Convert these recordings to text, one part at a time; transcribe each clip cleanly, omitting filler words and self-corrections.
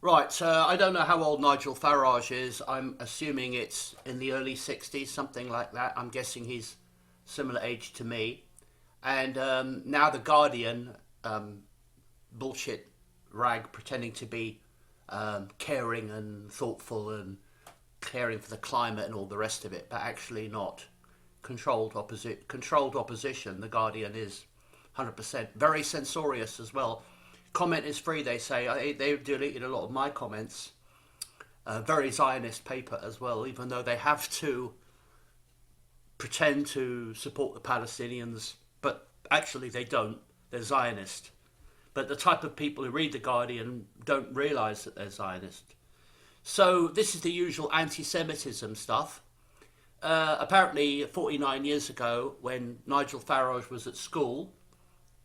Right, I don't know how old Nigel Farage is. I'm assuming it's in the early 60s, something like that. I'm guessing he's similar age to me. And now the Guardian, bullshit rag, pretending to be caring and thoughtful and caring for the climate and all the rest of it, but actually not. Controlled opposition. The Guardian is 100% very censorious as well. Comment is free, they say. They've deleted a lot of my comments. Very Zionist paper as well, even though they have to pretend to support the Palestinians, but actually they don't. They're Zionist. But the type of people who read The Guardian don't realise that they're Zionist. So this is the usual anti-Semitism stuff. Apparently 49 years ago, when Nigel Farage was at school,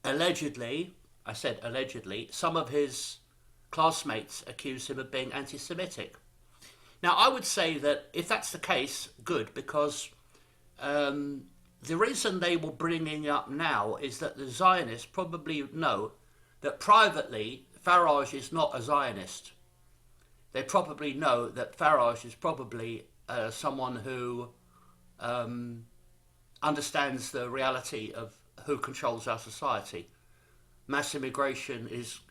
allegedly, I said allegedly, some of his classmates accused him of being anti-Semitic. Now, I would say that if that's the case, good, because the reason they were bringing it up now is that the Zionists probably know that privately Farage is not a Zionist. They probably know that Farage is probably someone who understands the reality of who controls our society. Mass immigration is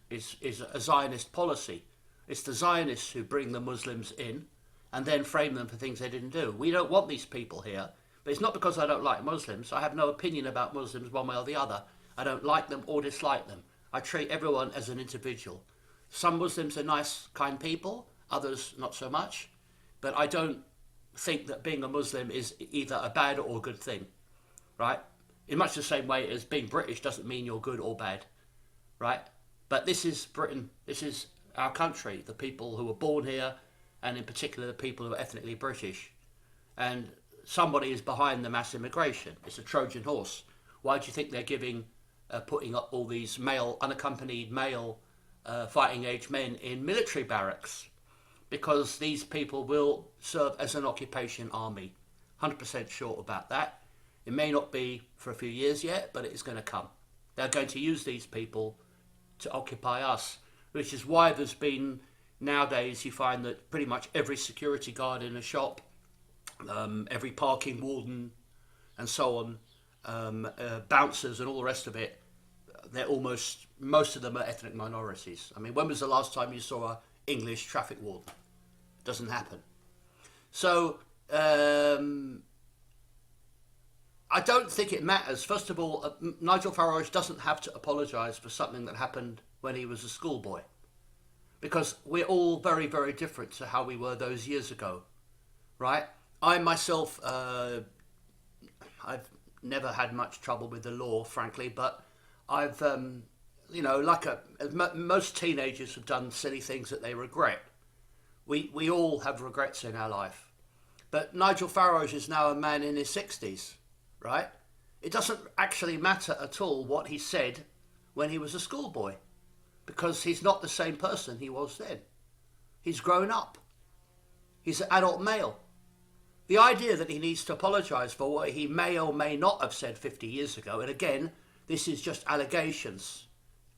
a Zionist policy. It's the Zionists who bring the Muslims in and then frame them for things they didn't do. We don't want these people here, but it's not because I don't like Muslims. I have no opinion about Muslims one way or the other. I don't like them or dislike them. I treat everyone as an individual. Some Muslims are nice, kind people, others not so much, but I don't think that being a Muslim is either a bad or a good thing, right? In much the same way as being British doesn't mean you're good or bad. Right? But this is Britain, this is our country, the people who were born here, and in particular the people who are ethnically British. And somebody is behind the mass immigration. It's a Trojan horse. Why do you think they're putting up all these unaccompanied male fighting age men in military barracks? Because these people will serve as an occupation army. 100% sure about that. It may not be for a few years yet, but it is going to come. They're going to use these people to occupy us, which is why there's been, nowadays you find that pretty much every security guard in a shop, every parking warden and so on, bouncers and all the rest of it, most of them are ethnic minorities. I mean, when was the last time you saw an English traffic warden? It doesn't happen. So I don't think it matters. First of all, Nigel Farage doesn't have to apologise for something that happened when he was a schoolboy, because we're all very, very different to how we were those years ago, right? I myself, I've never had much trouble with the law, frankly, but I've, most teenagers have done silly things that they regret. We all have regrets in our life. But Nigel Farage is now a man in his 60s. Right? It doesn't actually matter at all what he said when he was a schoolboy, because he's not the same person he was then. He's grown up. He's an adult male. The idea that he needs to apologise for what he may or may not have said 50 years ago, and again, this is just allegations.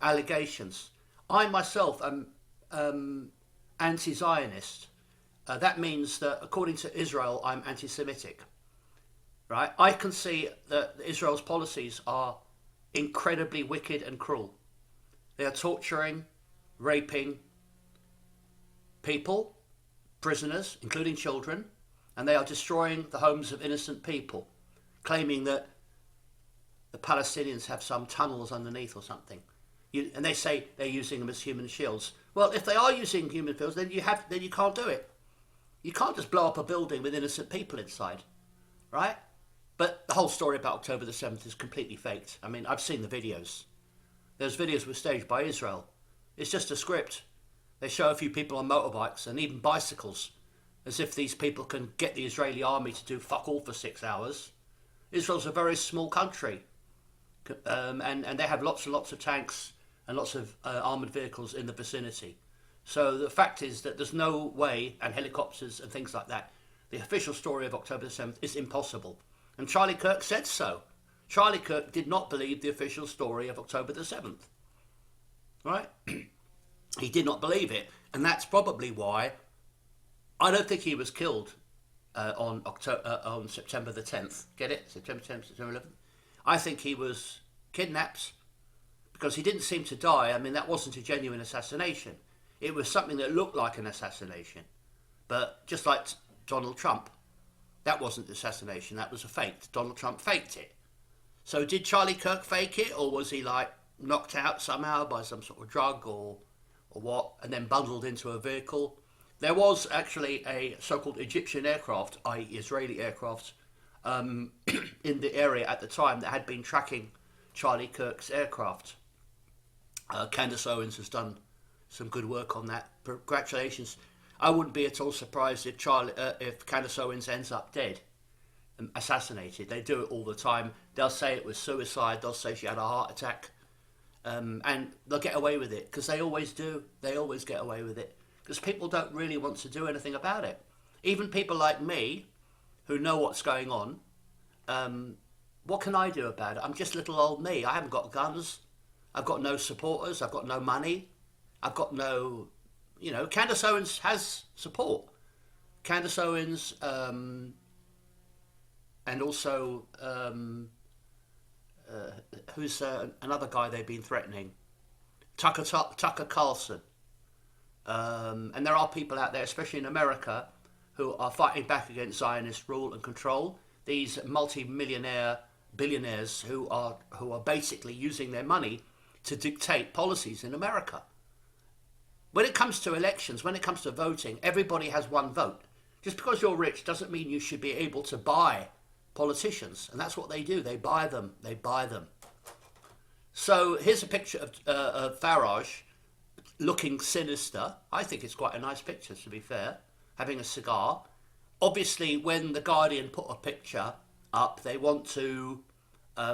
Allegations. I myself am anti-Zionist. That means that according to Israel, I'm anti-Semitic. Right? I can see that Israel's policies are incredibly wicked and cruel. They are torturing, raping people, prisoners, including children, and they are destroying the homes of innocent people, claiming that the Palestinians have some tunnels underneath or something. And they say they're using them as human shields. Well, if they are using human shields, then you can't do it. You can't just blow up a building with innocent people inside, right? But the whole story about October the 7th is completely faked. I mean, I've seen the videos. Those videos were staged by Israel. It's just a script. They show a few people on motorbikes and even bicycles, as if these people can get the Israeli army to do fuck all for 6 hours. Israel's a very small country, and they have lots and lots of tanks and lots of armoured vehicles in the vicinity. So the fact is that there's no way, and helicopters and things like that, the official story of October the 7th is impossible. And Charlie Kirk said so. Charlie Kirk did not believe the official story of October the 7th. Right? He did not believe it, and that's probably why I don't think he was killed on September the 10th. Get it? September 10th, September 11th. I think he was kidnapped because he didn't seem to die. I mean, that wasn't a genuine assassination. It was something that looked like an assassination. But just like Donald Trump, that wasn't the assassination, that was a fake. Donald Trump faked it. So did Charlie Kirk fake it, or was he like knocked out somehow by some sort of drug or what, and then bundled into a vehicle? There was actually a so-called Egyptian aircraft, i.e. Israeli aircraft, in the area at the time that had been tracking Charlie Kirk's aircraft. Candace Owens has done some good work on that. Congratulations. I wouldn't be at all surprised if Candace Owens ends up dead, assassinated. They do it all the time. They'll say it was suicide. They'll say she had a heart attack. And they'll get away with it, because they always do. They always get away with it, because people don't really want to do anything about it. Even people like me, who know what's going on, what can I do about it? I'm just little old me. I haven't got guns. I've got no supporters. I've got no money. I've got no... Candace Owens has support. Candace Owens, and also... who's another guy they've been threatening? Tucker Carlson. And there are people out there, especially in America, who are fighting back against Zionist rule and control. These multi-millionaire billionaires who are basically using their money to dictate policies in America. When it comes to elections, when it comes to voting, everybody has one vote. Just because you're rich doesn't mean you should be able to buy politicians, and that's what they do. They buy them. So here's a picture of Farage looking sinister. I think it's quite a nice picture, to be fair, having a cigar. Obviously, when The Guardian put a picture up, they want to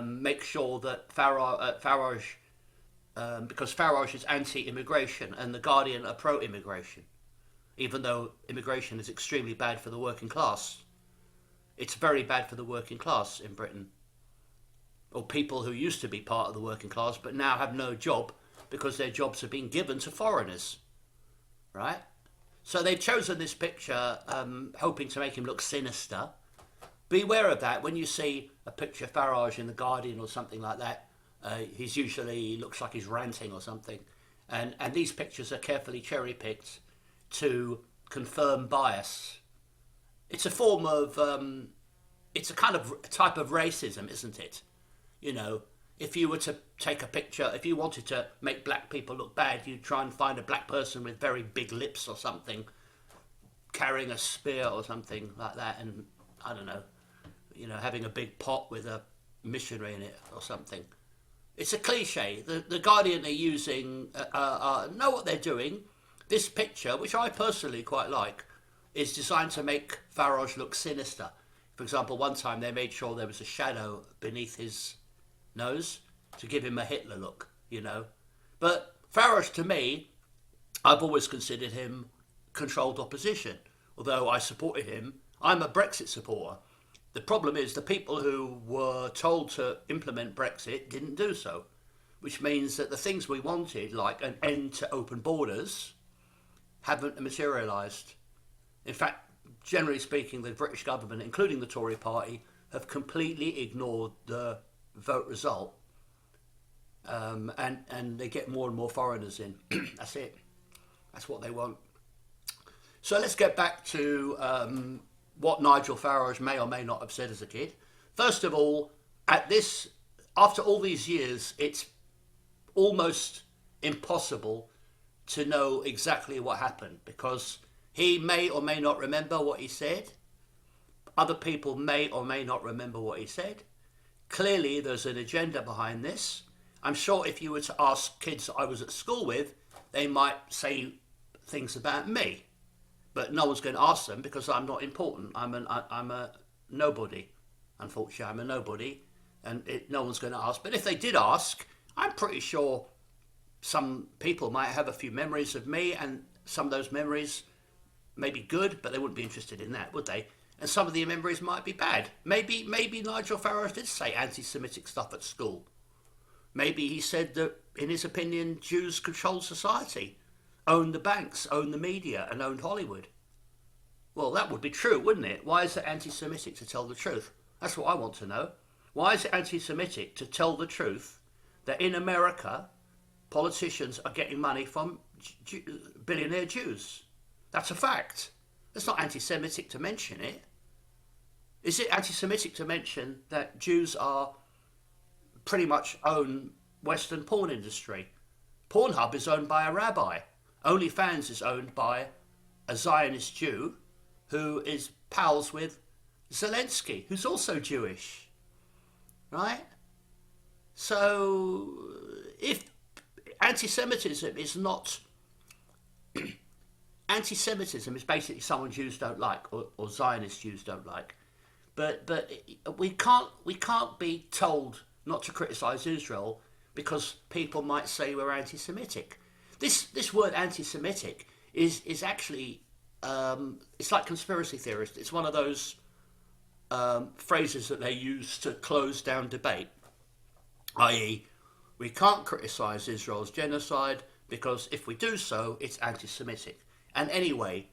make sure that Farage, because Farage is anti-immigration and The Guardian are pro-immigration, even though immigration is extremely bad for the working class. It's very bad for the working class in Britain, or people who used to be part of the working class but now have no job because their jobs have been given to foreigners, right? So they've chosen this picture hoping to make him look sinister. Beware of that. When you see a picture of Farage in The Guardian or something like that, he's usually looks like he's ranting or something. And these pictures are carefully cherry-picked to confirm bias. It's a form of, it's a kind of type of racism, isn't it? If you were to take a picture, if you wanted to make black people look bad, you'd try and find a black person with very big lips or something, carrying a spear or something like that, and I don't know, having a big pot with a missionary in it or something. It's a cliche. The Guardian are using, know what they're doing. This picture, which I personally quite like, is designed to make Farage look sinister. For example, one time they made sure there was a shadow beneath his nose to give him a Hitler look, But Farage, to me, I've always considered him controlled opposition. Although I supported him, I'm a Brexit supporter. The problem is the people who were told to implement Brexit didn't do so, which means that the things we wanted, like an end to open borders, haven't materialised. In fact, generally speaking, the British government, including the Tory party, have completely ignored the vote result. And they get more and more foreigners in. That's it. That's what they want. So let's get back to what Nigel Farage may or may not have said as a kid. First of all, after all these years, it's almost impossible to know exactly what happened, because he may or may not remember what he said. Other people may or may not remember what he said. Clearly, there's an agenda behind this. I'm sure if you were to ask kids I was at school with, they might say things about me. But no one's going to ask them because I'm not important. I'm a nobody. Unfortunately, I'm a nobody. And no one's going to ask. But if they did ask, I'm pretty sure some people might have a few memories of me, and some of those memories may be good, but they wouldn't be interested in that, would they? And some of the memories might be bad. Maybe Nigel Farage did say anti-Semitic stuff at school. Maybe he said that, in his opinion, Jews control society. owned the banks, owned the media, and owned Hollywood. Well, that would be true, wouldn't it? Why is it anti-Semitic to tell the truth? That's what I want to know. Why is it anti-Semitic to tell the truth that in America, politicians are getting money from billionaire Jews? That's a fact. It's not anti-Semitic to mention it. Is it anti-Semitic to mention that Jews are pretty much own Western porn industry? Pornhub is owned by a rabbi. OnlyFans is owned by a Zionist Jew who is pals with Zelensky, who's also Jewish, right? So if anti-Semitism is not... Anti-Semitism is basically someone Jews don't like, or Zionist Jews don't like. But we can't be told not to criticise Israel because people might say we're anti-Semitic. This word anti-Semitic is actually it's like conspiracy theorists. It's one of those phrases that they use to close down debate, i.e., we can't criticise Israel's genocide because if we do so, it's anti-Semitic. And anyway,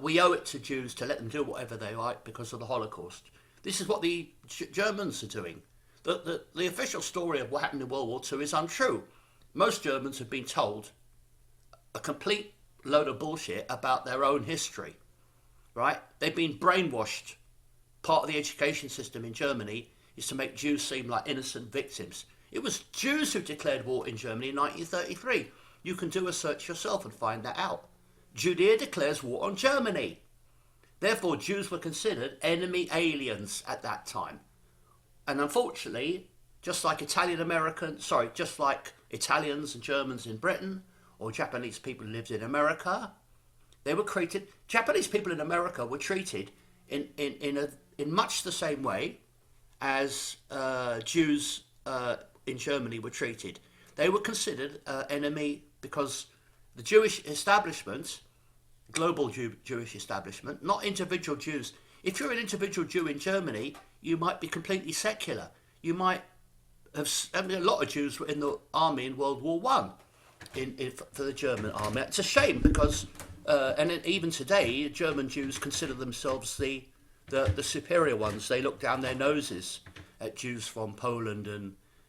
we owe it to Jews to let them do whatever they like because of the Holocaust. This is what the Germans are doing. The official story of what happened in World War II is untrue. Most Germans have been told a complete load of bullshit about their own history, right? They've been brainwashed. Part of the education system in Germany is to make Jews seem like innocent victims. It was Jews who declared war in Germany in 1933. You can do a search yourself and find that out. Judea declares war on Germany. Therefore, Jews were considered enemy aliens at that time. And unfortunately, just like Italians and Germans in Britain, or Japanese people who lived in America, Japanese people in America were treated in much the same way as Jews in Germany were treated. They were considered enemy because the Jewish establishment, global Jewish establishment, not individual Jews. If you're an individual Jew in Germany, you might be completely secular. You might have... I mean, a lot of Jews were in the army in World War One, for the German army. It's a shame because, and even today, German Jews consider themselves the superior ones. They look down their noses at Jews from Poland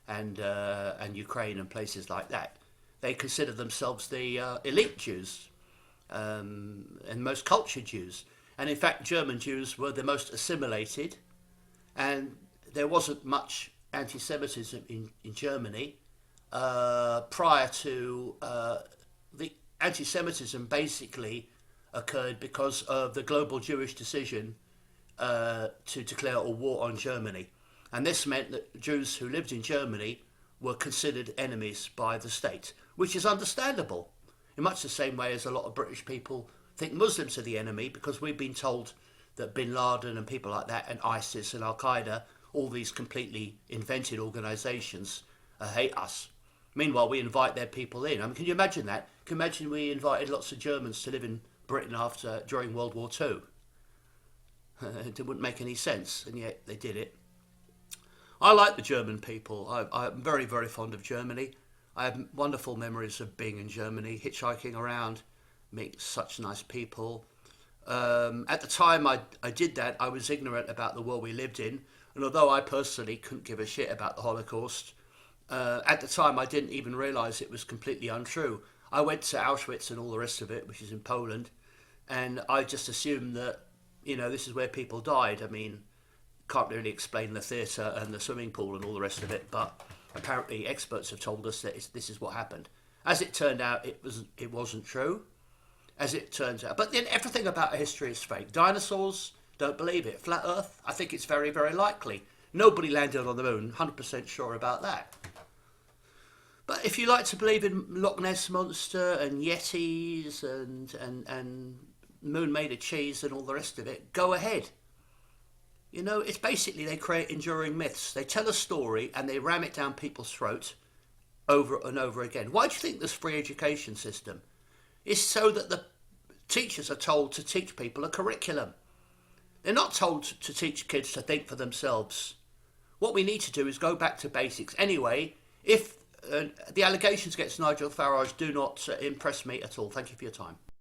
and Ukraine and places like that. They consider themselves the elite Jews and most cultured Jews. And in fact, German Jews were the most assimilated, and there wasn't much anti-Semitism in Germany prior to the anti-Semitism basically occurred because of the global Jewish decision to declare a war on Germany. And this meant that Jews who lived in Germany were considered enemies by the state, which is understandable, in much the same way as a lot of British people think Muslims are the enemy because we've been told that Bin Laden and people like that and ISIS and Al-Qaeda, all these completely invented organisations, hate us. Meanwhile, we invite their people in. I mean, can you imagine that? Can you imagine we invited lots of Germans to live in Britain during World War II? It wouldn't make any sense, and yet they did it. I like the German people. I'm very, very fond of Germany. I have wonderful memories of being in Germany, hitchhiking around, meeting such nice people. At the time I did that, I was ignorant about the world we lived in, and although I personally couldn't give a shit about the Holocaust, at the time I didn't even realise it was completely untrue. I went to Auschwitz and all the rest of it, which is in Poland, and I just assumed that, this is where people died. I mean, can't really explain the theatre and the swimming pool and all the rest of it, but apparently experts have told us that this is what happened. As it turned out, it wasn't true, as it turns out. But then everything about history is fake. Dinosaurs, don't believe it. Flat Earth, I think it's very, very likely. Nobody landed on the moon, 100% sure about that. But if you like to believe in Loch Ness Monster and Yetis and moon made of cheese and all the rest of it, go ahead. It's basically they create enduring myths. They tell a story and they ram it down people's throats over and over again. Why do you think there's free education system? It's so that the teachers are told to teach people a curriculum. They're not told to teach kids to think for themselves. What we need to do is go back to basics. Anyway, if the allegations against Nigel Farage do not impress me at all. Thank you for your time.